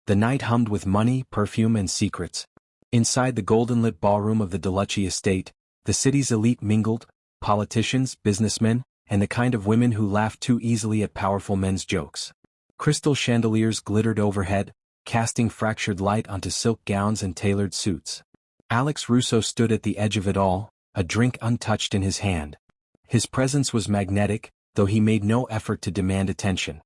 The night hummed with money, perfume, and secrets. Inside the golden-lit ballroom of the Delucci estate, the city's elite mingled, politicians, businessmen, and the kind of women who laughed too easily at powerful men's jokes. Crystal chandeliers glittered overhead, casting fractured light onto silk gowns and tailored suits. Alex Russo stood at the edge of it all, a drink untouched in his hand. His presence was magnetic, though he made no effort to demand attention.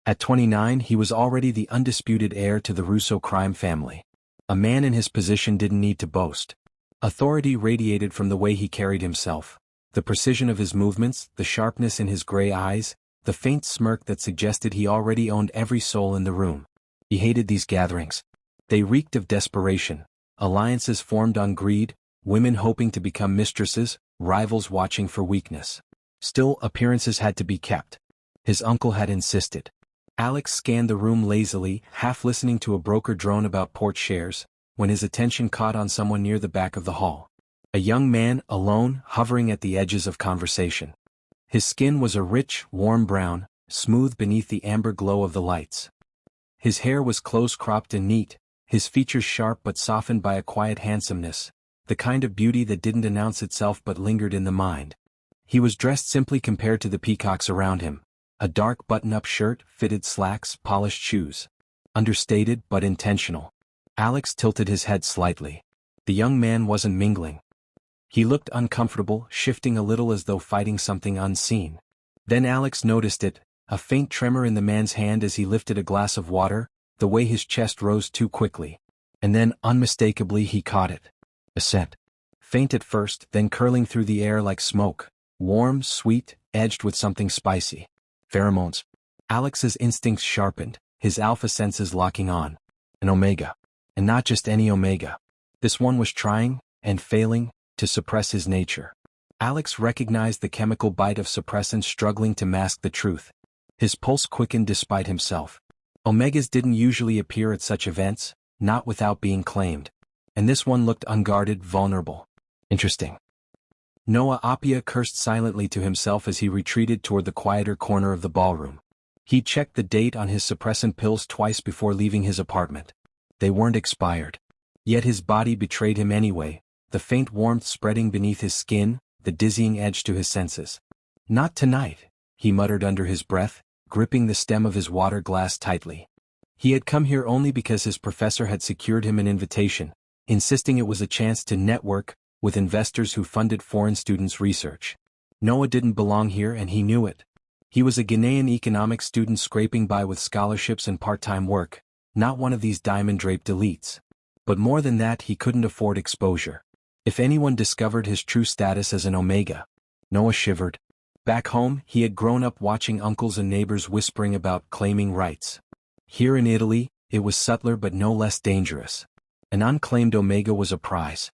At 29 he was already the undisputed heir to the Russo crime family. A man in his position didn't need to boast. Authority radiated from the way he carried himself. The precision of his movements, the sharpness in his gray eyes, the faint smirk that suggested he already owned every soul in the room. He hated these gatherings. They reeked of desperation. Alliances formed on greed, women hoping to become mistresses, rivals watching for weakness. Still, appearances had to be kept. His uncle had insisted. Alex scanned the room lazily, half listening to a broker drone about port shares, when his attention caught on someone near the back of the hall. A young man, alone, hovering at the edges of conversation. His skin was a rich, warm brown, smooth beneath the amber glow of the lights. His hair was close-cropped and neat, his features sharp but softened by a quiet handsomeness, the kind of beauty that didn't announce itself but lingered in the mind. He was dressed simply compared to the peacocks around him. A dark button-up shirt, fitted slacks, polished shoes. Understated but intentional. Alex tilted his head slightly. The young man wasn't mingling. He looked uncomfortable, shifting a little as though fighting something unseen. Then Alex noticed it, a faint tremor in the man's hand as he lifted a glass of water, the way his chest rose too quickly. And then, unmistakably, he caught it. A scent. Faint at first, then curling through the air like smoke. Warm, sweet, edged with something spicy. Pheromones. Alex's instincts sharpened, his alpha senses locking on. An Omega. And not just any Omega. This one was trying, and failing, to suppress his nature. Alex recognized the chemical bite of suppressant struggling to mask the truth. His pulse quickened despite himself. Omegas didn't usually appear at such events, not without being claimed. And this one looked unguarded, vulnerable. Interesting. Noah Appiah cursed silently to himself as he retreated toward the quieter corner of the ballroom. He checked the date on his suppressant pills twice before leaving his apartment. They weren't expired. Yet his body betrayed him anyway, the faint warmth spreading beneath his skin, the dizzying edge to his senses. Not tonight, he muttered under his breath, gripping the stem of his water glass tightly. He had come here only because his professor had secured him an invitation, insisting it was a chance to network with investors who funded foreign students' research. Noah didn't belong here and he knew it. He was a Ghanaian economics student scraping by with scholarships and part-time work, not one of these diamond-draped elites. But more than that, he couldn't afford exposure. If anyone discovered his true status as an Omega, Noah shivered. Back home, he had grown up watching uncles and neighbors whispering about claiming rights. Here in Italy, it was subtler but no less dangerous. An unclaimed Omega was a prize.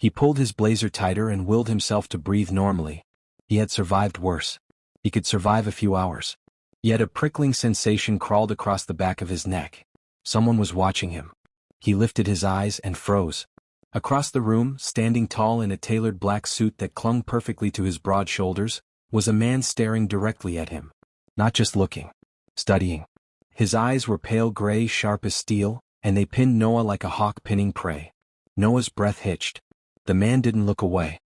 He pulled his blazer tighter and willed himself to breathe normally. He had survived worse. He could survive a few hours. Yet a prickling sensation crawled across the back of his neck. Someone was watching him. He lifted his eyes and froze. Across the room, standing tall in a tailored black suit that clung perfectly to his broad shoulders, was a man staring directly at him. Not just looking. Studying. His eyes were pale gray, sharp as steel, and they pinned Noah like a hawk pinning prey. Noah's breath hitched. The man didn't look away.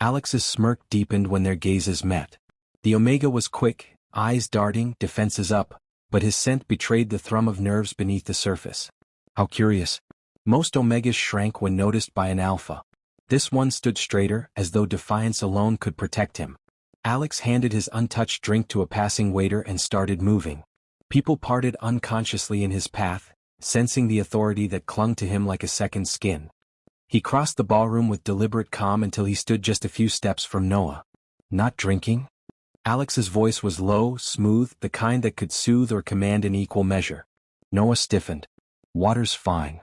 Alex's smirk deepened when their gazes met. The Omega was quick, eyes darting, defenses up, but his scent betrayed the thrum of nerves beneath the surface. How curious. Most Omegas shrank when noticed by an alpha. This one stood straighter, as though defiance alone could protect him. Alex handed his untouched drink to a passing waiter and started moving. People parted unconsciously in his path, sensing the authority that clung to him like a second skin. He crossed the ballroom with deliberate calm until he stood just a few steps from Noah. Not drinking? Alex's voice was low, smooth, the kind that could soothe or command in equal measure. Noah stiffened. Water's fine.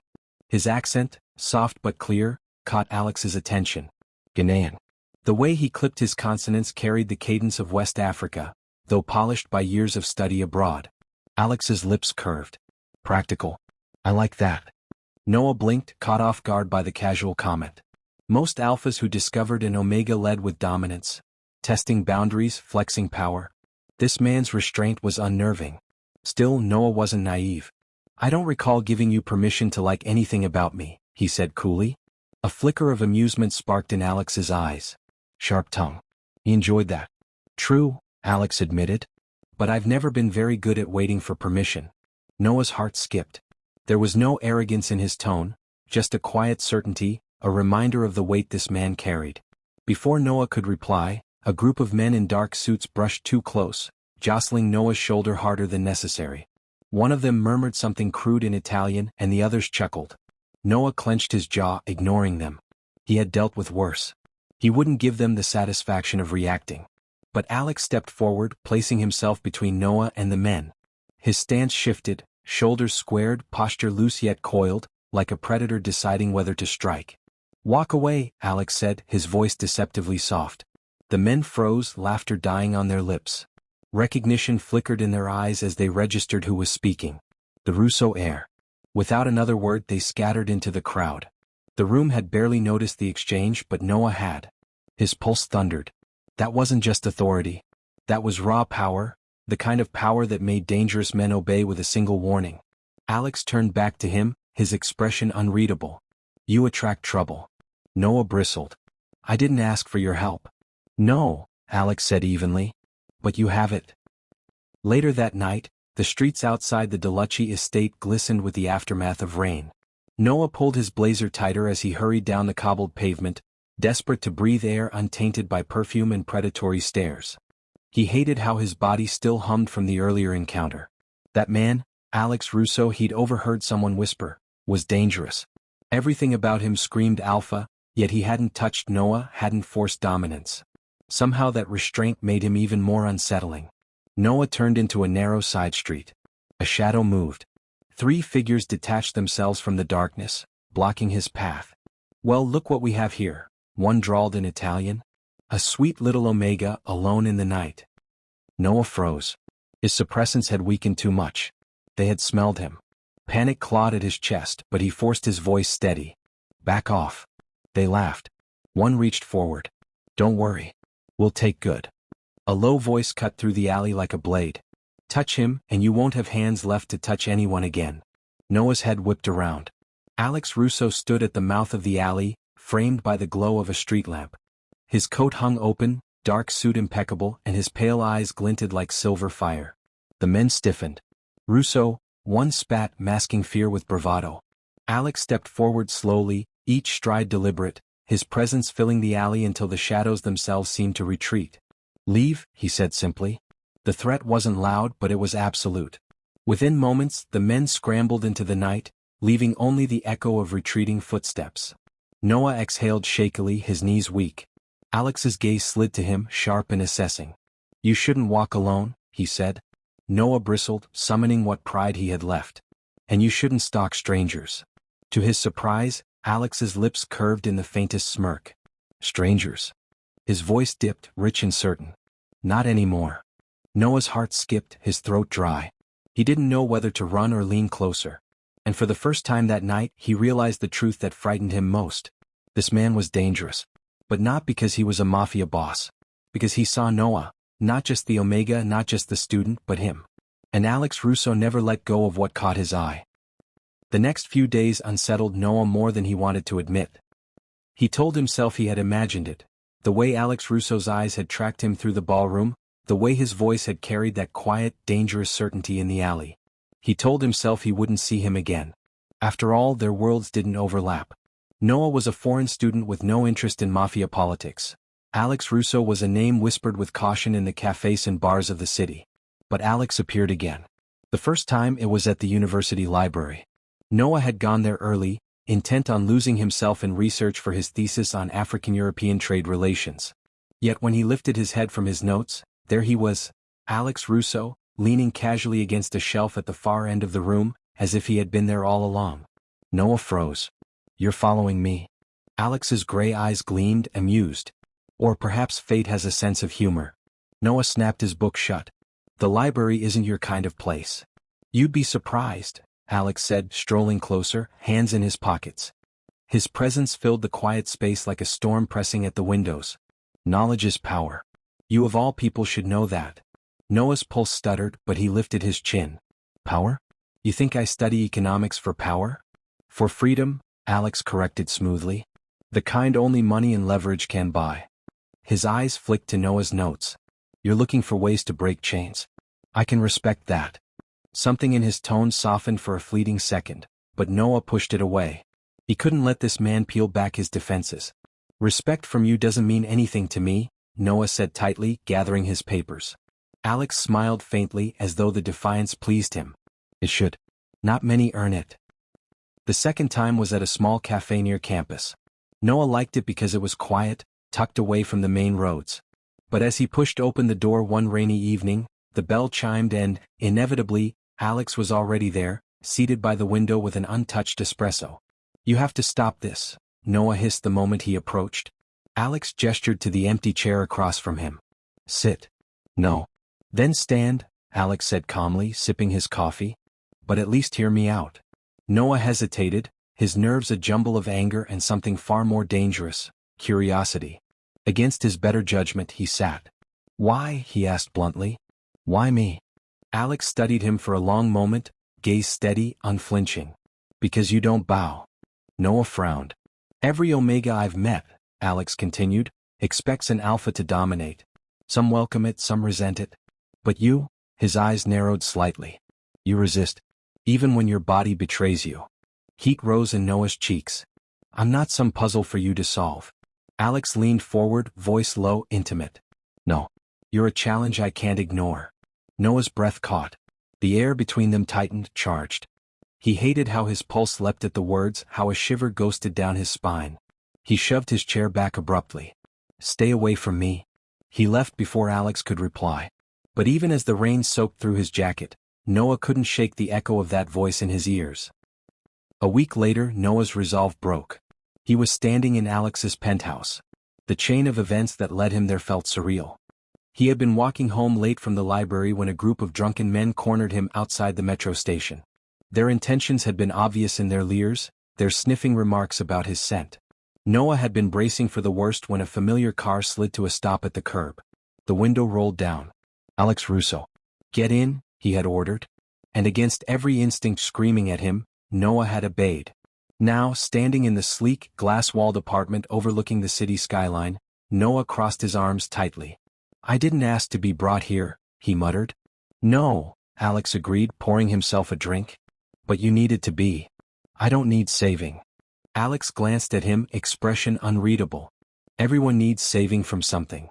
His accent, soft but clear, caught Alex's attention. Ghanaian. The way he clipped his consonants carried the cadence of West Africa, though polished by years of study abroad. Alex's lips curved. Practical. I like that. Noah blinked, caught off guard by the casual comment. Most alphas who discovered an Omega led with dominance. Testing boundaries, flexing power. This man's restraint was unnerving. Still, Noah wasn't naive. I don't recall giving you permission to like anything about me, he said coolly. A flicker of amusement sparked in Alex's eyes. Sharp tongue. He enjoyed that. True, Alex admitted. But I've never been very good at waiting for permission. Noah's heart skipped. There was no arrogance in his tone, just a quiet certainty, a reminder of the weight this man carried. Before Noah could reply, a group of men in dark suits brushed too close, jostling Noah's shoulder harder than necessary. One of them murmured something crude in Italian and the others chuckled. Noah clenched his jaw, ignoring them. He had dealt with worse. He wouldn't give them the satisfaction of reacting. But Alex stepped forward, placing himself between Noah and the men. His stance shifted, shoulders squared, posture loose yet coiled, like a predator deciding whether to strike. Walk away, Alex said, his voice deceptively soft. The men froze, laughter dying on their lips. Recognition flickered in their eyes as they registered who was speaking. The Russo heir. Without another word they scattered into the crowd. The room had barely noticed the exchange, but Noah had. His pulse thundered. That wasn't just authority. That was raw power, the kind of power that made dangerous men obey with a single warning. Alex turned back to him, his expression unreadable. You attract trouble. Noah bristled. I didn't ask for your help. No, Alex said evenly. But you have it. Later that night, the streets outside the Delucci estate glistened with the aftermath of rain. Noah pulled his blazer tighter as he hurried down the cobbled pavement, desperate to breathe air untainted by perfume and predatory stares. He hated how his body still hummed from the earlier encounter. That man, Alex Russo, he'd overheard someone whisper, was dangerous. Everything about him screamed alpha, yet he hadn't touched Noah, hadn't forced dominance. Somehow that restraint made him even more unsettling. Noah turned into a narrow side street. A shadow moved. 3 figures detached themselves from the darkness, blocking his path. Well, look what we have here, one drawled in Italian. A sweet little Omega, alone in the night. Noah froze. His suppressants had weakened too much. They had smelled him. Panic clawed at his chest, but he forced his voice steady. Back off. They laughed. One reached forward. Don't worry. We'll take good. A low voice cut through the alley like a blade. Touch him, and you won't have hands left to touch anyone again. Noah's head whipped around. Alex Russo stood at the mouth of the alley, framed by the glow of a street lamp. His coat hung open, dark suit impeccable, and his pale eyes glinted like silver fire. The men stiffened. Russo, one spat, masking fear with bravado. Alex stepped forward slowly, each stride deliberate, his presence filling the alley until the shadows themselves seemed to retreat. Leave, he said simply. The threat wasn't loud, but it was absolute. Within moments, the men scrambled into the night, leaving only the echo of retreating footsteps. Noah exhaled shakily, his knees weak. Alex's gaze slid to him, sharp and assessing. You shouldn't walk alone, he said. Noah bristled, summoning what pride he had left. And you shouldn't stalk strangers. To his surprise, Alex's lips curved in the faintest smirk. Strangers. His voice dipped, rich and certain. Not anymore. Noah's heart skipped, his throat dry. He didn't know whether to run or lean closer. And for the first time that night, he realized the truth that frightened him most. This man was dangerous. But not because he was a Mafia boss. Because he saw Noah, not just the Omega, not just the student, but him. And Alex Russo never let go of what caught his eye. The next few days unsettled Noah more than he wanted to admit. He told himself he had imagined it. The way Alex Russo's eyes had tracked him through the ballroom, the way his voice had carried that quiet, dangerous certainty in the alley. He told himself he wouldn't see him again. After all, their worlds didn't overlap. Noah was a foreign student with no interest in Mafia politics. Alex Russo was a name whispered with caution in the cafes and bars of the city. But Alex appeared again. The first time it was at the university library. Noah had gone there early, intent on losing himself in research for his thesis on African-European trade relations. Yet when he lifted his head from his notes, there he was, Alex Russo, leaning casually against a shelf at the far end of the room, as if he had been there all along. Noah froze. You're following me? Alex's gray eyes gleamed, amused. Or perhaps fate has a sense of humor. Noah snapped his book shut. The library isn't your kind of place. You'd be surprised, Alex said, strolling closer, hands in his pockets. His presence filled the quiet space like a storm pressing at the windows. Knowledge is power. You of all people should know that. Noah's pulse stuttered, but he lifted his chin. Power? You think I study economics for power? For freedom, Alex corrected smoothly. The kind only money and leverage can buy. His eyes flicked to Noah's notes. You're looking for ways to break chains. I can respect that. Something in his tone softened for a fleeting second, but Noah pushed it away. He couldn't let this man peel back his defenses. Respect from you doesn't mean anything to me, Noah said tightly, gathering his papers. Alex smiled faintly as though the defiance pleased him. It should. Not many earn it. The second time was at a small cafe near campus. Noah liked it because it was quiet, tucked away from the main roads. But as he pushed open the door one rainy evening, the bell chimed and, inevitably, Alex was already there, seated by the window with an untouched espresso. You have to stop this, Noah hissed the moment he approached. Alex gestured to the empty chair across from him. Sit. No. Then stand, Alex said calmly, sipping his coffee. But at least hear me out. Noah hesitated, his nerves a jumble of anger and something far more dangerous, curiosity. Against his better judgment he sat. Why? He asked bluntly. Why me? Alex studied him for a long moment, gaze steady, unflinching. Because you don't bow. Noah frowned. Every Omega I've met, Alex continued, expects an alpha to dominate. Some welcome it, some resent it. But you? His eyes narrowed slightly. You resist. Even when your body betrays you. Heat rose in Noah's cheeks. I'm not some puzzle for you to solve. Alex leaned forward, voice low, intimate. No. You're a challenge I can't ignore. Noah's breath caught. The air between them tightened, charged. He hated how his pulse leapt at the words, how a shiver ghosted down his spine. He shoved his chair back abruptly. Stay away from me. He left before Alex could reply. But even as the rain soaked through his jacket, Noah couldn't shake the echo of that voice in his ears. A week later, Noah's resolve broke. He was standing in Alex's penthouse. The chain of events that led him there felt surreal. He had been walking home late from the library when a group of drunken men cornered him outside the metro station. Their intentions had been obvious in their leers, their sniffing remarks about his scent. Noah had been bracing for the worst when a familiar car slid to a stop at the curb. The window rolled down. Alex Russo. Get in, he had ordered. And against every instinct screaming at him, Noah had obeyed. Now, standing in the sleek, glass-walled apartment overlooking the city skyline, Noah crossed his arms tightly. I didn't ask to be brought here, he muttered. No, Alex agreed, pouring himself a drink. But you needed to be. I don't need saving. Alex glanced at him, expression unreadable. Everyone needs saving from something.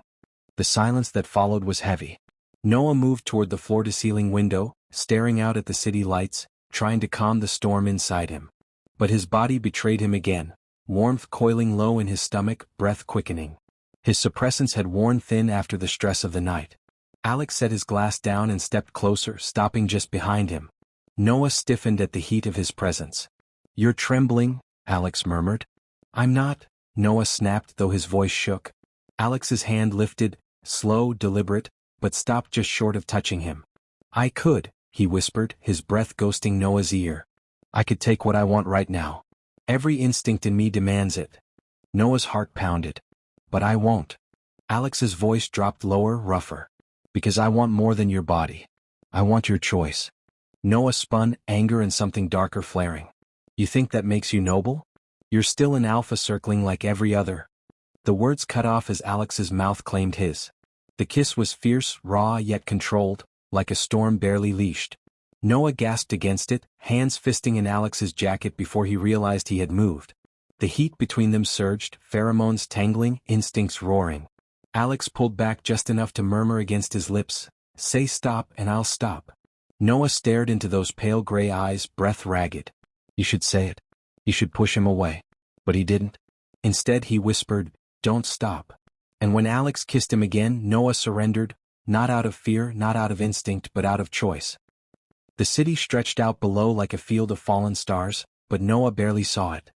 The silence that followed was heavy. Noah moved toward the floor-to-ceiling window, staring out at the city lights, trying to calm the storm inside him. But his body betrayed him again, warmth coiling low in his stomach, breath quickening. His suppressants had worn thin after the stress of the night. Alex set his glass down and stepped closer, stopping just behind him. Noah stiffened at the heat of his presence. You're trembling, Alex murmured. I'm not, Noah snapped, though his voice shook. Alex's hand lifted, slow, deliberate, but stopped just short of touching him. I could, he whispered, his breath ghosting Noah's ear. I could take what I want right now. Every instinct in me demands it. Noah's heart pounded. But I won't. Alex's voice dropped lower, rougher. Because I want more than your body. I want your choice. Noah spun, anger and something darker flaring. You think that makes you noble? You're still an alpha circling like every other. The words cut off as Alex's mouth claimed his. The kiss was fierce, raw yet controlled, like a storm barely leashed. Noah gasped against it, hands fisting in Alex's jacket before he realized he had moved. The heat between them surged, pheromones tangling, instincts roaring. Alex pulled back just enough to murmur against his lips, say stop and I'll stop. Noah stared into those pale gray eyes, breath ragged. You should say it. You should push him away. But he didn't. Instead he whispered, don't stop. And when Alex kissed him again, Noah surrendered, not out of fear, not out of instinct, but out of choice. The city stretched out below like a field of fallen stars, but Noah barely saw it.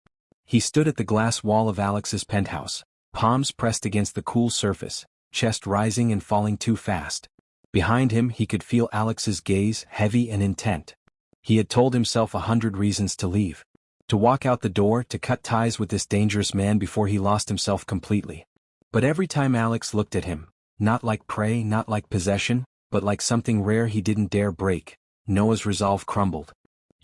He stood at the glass wall of Alex's penthouse, palms pressed against the cool surface, chest rising and falling too fast. Behind him he could feel Alex's gaze, heavy and intent. He had told himself 100 reasons to leave. To walk out the door, to cut ties with this dangerous man before he lost himself completely. But every time Alex looked at him, not like prey, not like possession, but like something rare he didn't dare break, Noah's resolve crumbled.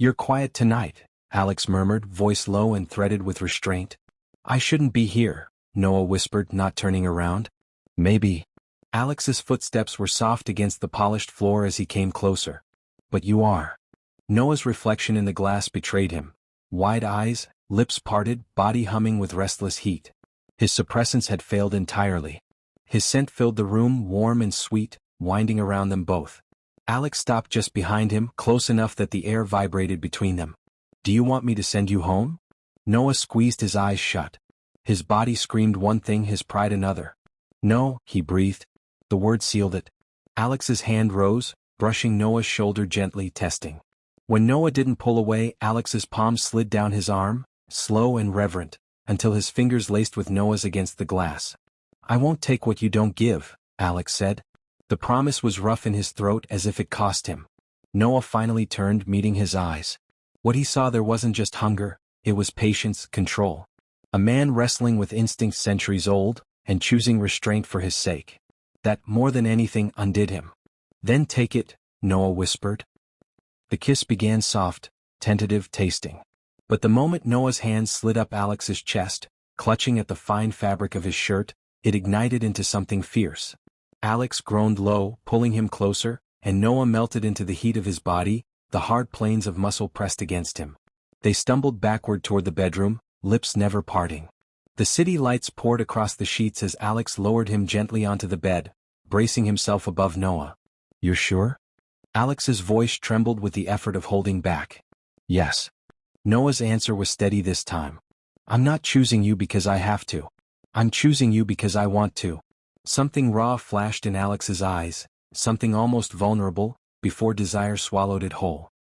You're quiet tonight, Alex murmured, voice low and threaded with restraint. I shouldn't be here, Noah whispered, not turning around. Maybe. Alex's footsteps were soft against the polished floor as he came closer. But you are. Noah's reflection in the glass betrayed him. Wide eyes, lips parted, body humming with restless heat. His suppressants had failed entirely. His scent filled the room, warm and sweet, winding around them both. Alex stopped just behind him, close enough that the air vibrated between them. Do you want me to send you home? Noah squeezed his eyes shut. His body screamed one thing, his pride another. No, he breathed. The word sealed it. Alex's hand rose, brushing Noah's shoulder gently, testing. When Noah didn't pull away, Alex's palm slid down his arm, slow and reverent, until his fingers laced with Noah's against the glass. I won't take what you don't give, Alex said. The promise was rough in his throat, as if it cost him. Noah finally turned, meeting his eyes. What he saw there wasn't just hunger, it was patience, control. A man wrestling with instincts centuries old, and choosing restraint for his sake. That, more than anything, undid him. Then take it, Noah whispered. The kiss began soft, tentative, tasting. But the moment Noah's hand slid up Alex's chest, clutching at the fine fabric of his shirt, it ignited into something fierce. Alex groaned low, pulling him closer, and Noah melted into the heat of his body, the hard planes of muscle pressed against him. They stumbled backward toward the bedroom, lips never parting. The city lights poured across the sheets as Alex lowered him gently onto the bed, bracing himself above Noah. You're sure? Alex's voice trembled with the effort of holding back. Yes. Noah's answer was steady this time. I'm not choosing you because I have to. I'm choosing you because I want to. Something raw flashed in Alex's eyes, something almost vulnerable, before desire swallowed it whole.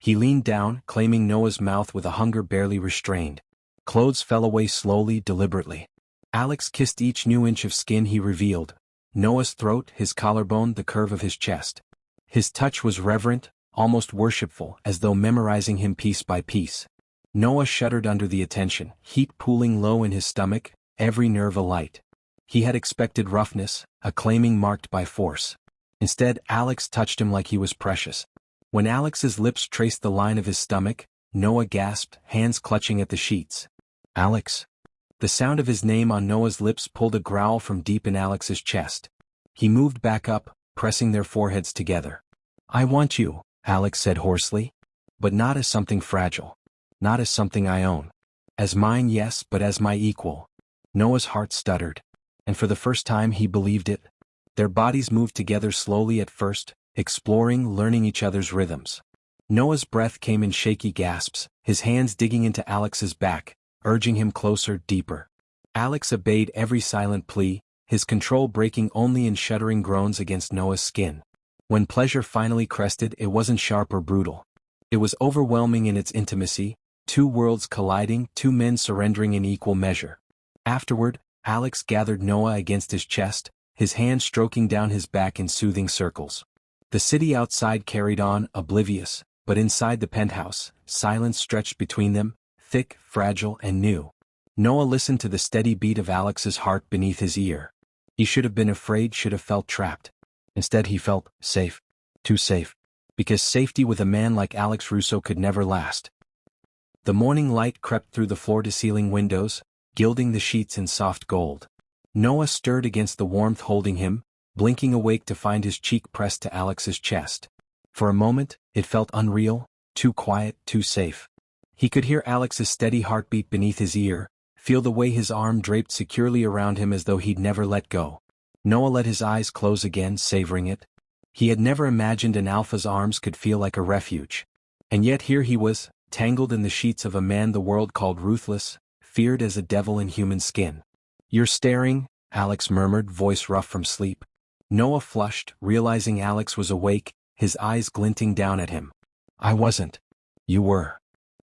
He leaned down, claiming Noah's mouth with a hunger barely restrained. Clothes fell away slowly, deliberately. Alex kissed each new inch of skin he revealed. Noah's throat, his collarbone, the curve of his chest. His touch was reverent, almost worshipful, as though memorizing him piece by piece. Noah shuddered under the attention, heat pooling low in his stomach, every nerve alight. He had expected roughness, a claiming marked by force. Instead, Alex touched him like he was precious. When Alex's lips traced the line of his stomach, Noah gasped, hands clutching at the sheets. Alex. The sound of his name on Noah's lips pulled a growl from deep in Alex's chest. He moved back up, pressing their foreheads together. I want you, Alex said hoarsely. But not as something fragile. Not as something I own. As mine, yes, but as my equal. Noah's heart stuttered. And for the first time he believed it. Their bodies moved together slowly at first, exploring, learning each other's rhythms. Noah's breath came in shaky gasps, his hands digging into Alex's back, urging him closer, deeper. Alex obeyed every silent plea, his control breaking only in shuddering groans against Noah's skin. When pleasure finally crested, it wasn't sharp or brutal. It was overwhelming in its intimacy, two worlds colliding, two men surrendering in equal measure. Afterward, Alex gathered Noah against his chest, his hand stroking down his back in soothing circles. The city outside carried on, oblivious, but inside the penthouse, silence stretched between them, thick, fragile, and new. Noah listened to the steady beat of Alex's heart beneath his ear. He should have been afraid, should have felt trapped. Instead he felt safe. Too safe. Because safety with a man like Alex Russo could never last. The morning light crept through the floor-to-ceiling windows, gilding the sheets in soft gold. Noah stirred against the warmth holding him, blinking awake to find his cheek pressed to Alex's chest. For a moment, it felt unreal, too quiet, too safe. He could hear Alex's steady heartbeat beneath his ear, feel the way his arm draped securely around him as though he'd never let go. Noah let his eyes close again, savoring it. He had never imagined an alpha's arms could feel like a refuge. And yet here he was, tangled in the sheets of a man the world called ruthless, feared as a devil in human skin. You're staring, Alex murmured, voice rough from sleep. Noah flushed, realizing Alex was awake, his eyes glinting down at him. I wasn't. You were.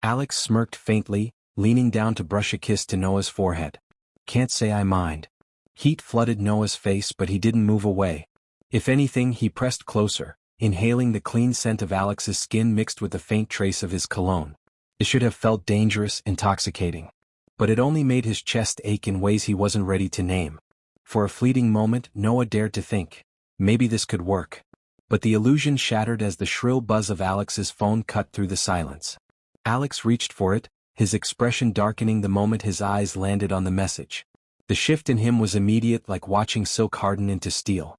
Alex smirked faintly, leaning down to brush a kiss to Noah's forehead. Can't say I mind. Heat flooded Noah's face, but he didn't move away. If anything, he pressed closer, inhaling the clean scent of Alex's skin mixed with the faint trace of his cologne. It should have felt dangerous, intoxicating. But it only made his chest ache in ways he wasn't ready to name. For a fleeting moment, Noah dared to think, maybe this could work. But the illusion shattered as the shrill buzz of Alex's phone cut through the silence. Alex reached for it, his expression darkening the moment his eyes landed on the message. The shift in him was immediate, like watching silk harden into steel.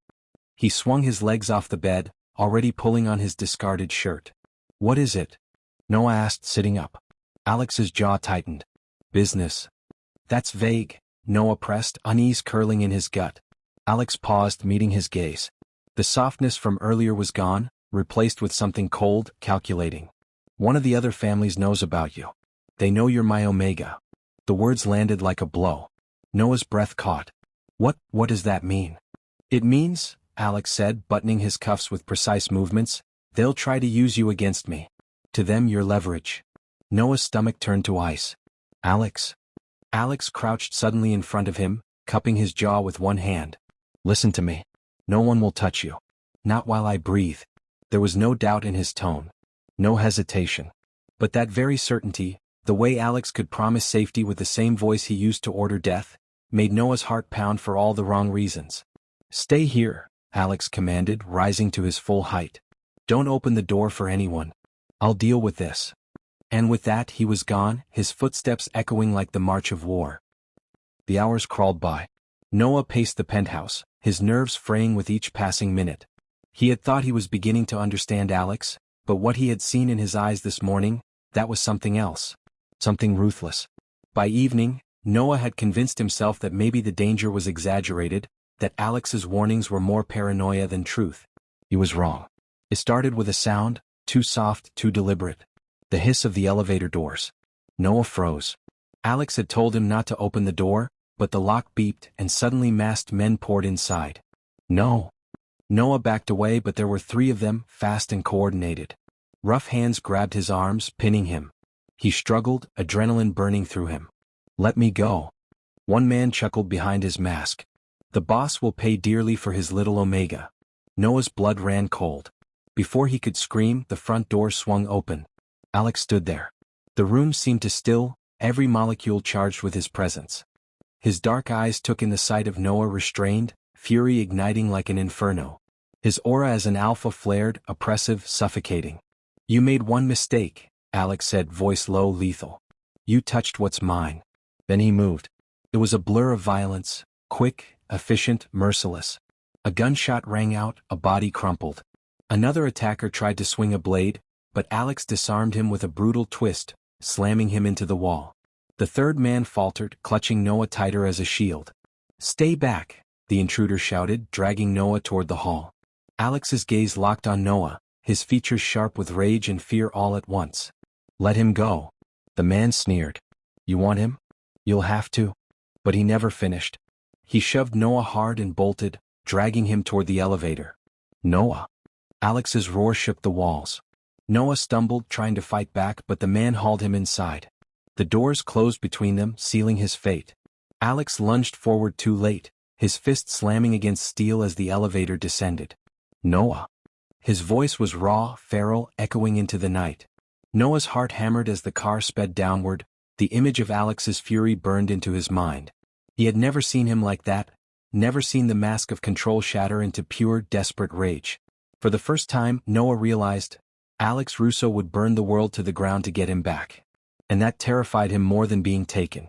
He swung his legs off the bed, already pulling on his discarded shirt. "What is it?" Noah asked, sitting up. Alex's jaw tightened. "Business." "That's vague," Noah pressed, unease curling in his gut. Alex paused, meeting his gaze. The softness from earlier was gone, replaced with something cold, calculating. "One of the other families knows about you. They know you're my Omega." The words landed like a blow. Noah's breath caught. What does that mean?" "It means," Alex said, buttoning his cuffs with precise movements, "they'll try to use you against me. To them you're leverage." Noah's stomach turned to ice. "Alex?" Alex crouched suddenly in front of him, cupping his jaw with one hand. "Listen to me. No one will touch you. Not while I breathe." There was no doubt in his tone. No hesitation. But that very certainty, the way Alex could promise safety with the same voice he used to order death, made Noah's heart pound for all the wrong reasons. "Stay here," Alex commanded, rising to his full height. "Don't open the door for anyone. I'll deal with this." And with that he was gone, his footsteps echoing like the march of war. The hours crawled by. Noah paced the penthouse, his nerves fraying with each passing minute. He had thought he was beginning to understand Alex, but what he had seen in his eyes this morning, that was something else. Something ruthless. By evening, Noah had convinced himself that maybe the danger was exaggerated, that Alex's warnings were more paranoia than truth. He was wrong. It started with a sound, too soft, too deliberate. The hiss of the elevator doors. Noah froze. Alex had told him not to open the door, but the lock beeped and suddenly masked men poured inside. "No." Noah backed away, but there were three of them, fast and coordinated. Rough hands grabbed his arms, pinning him. He struggled, adrenaline burning through him. "Let me go." One man chuckled behind his mask. "The boss will pay dearly for his little Omega." Noah's blood ran cold. Before he could scream, the front door swung open. Alex stood there. The room seemed to still, every molecule charged with his presence. His dark eyes took in the sight of Noah, restrained, fury igniting like an inferno. His aura as an alpha flared, oppressive, suffocating. "You made one mistake," Alex said, voice low, lethal. "You touched what's mine." Then he moved. It was a blur of violence, quick, efficient, merciless. A gunshot rang out, a body crumpled. Another attacker tried to swing a blade, but Alex disarmed him with a brutal twist, slamming him into the wall. The third man faltered, clutching Noah tighter as a shield. "Stay back," the intruder shouted, dragging Noah toward the hall. Alex's gaze locked on Noah, his features sharp with rage and fear all at once. "Let him go." The man sneered. "You want him? You'll have to." But he never finished. He shoved Noah hard and bolted, dragging him toward the elevator. "Noah." Alex's roar shook the walls. Noah stumbled, trying to fight back, but the man hauled him inside. The doors closed between them, sealing his fate. Alex lunged forward too late, his fist slamming against steel as the elevator descended. "Noah." His voice was raw, feral, echoing into the night. Noah's heart hammered as the car sped downward, the image of Alex's fury burned into his mind. He had never seen him like that, never seen the mask of control shatter into pure, desperate rage. For the first time, Noah realized, Alex Russo would burn the world to the ground to get him back. And that terrified him more than being taken.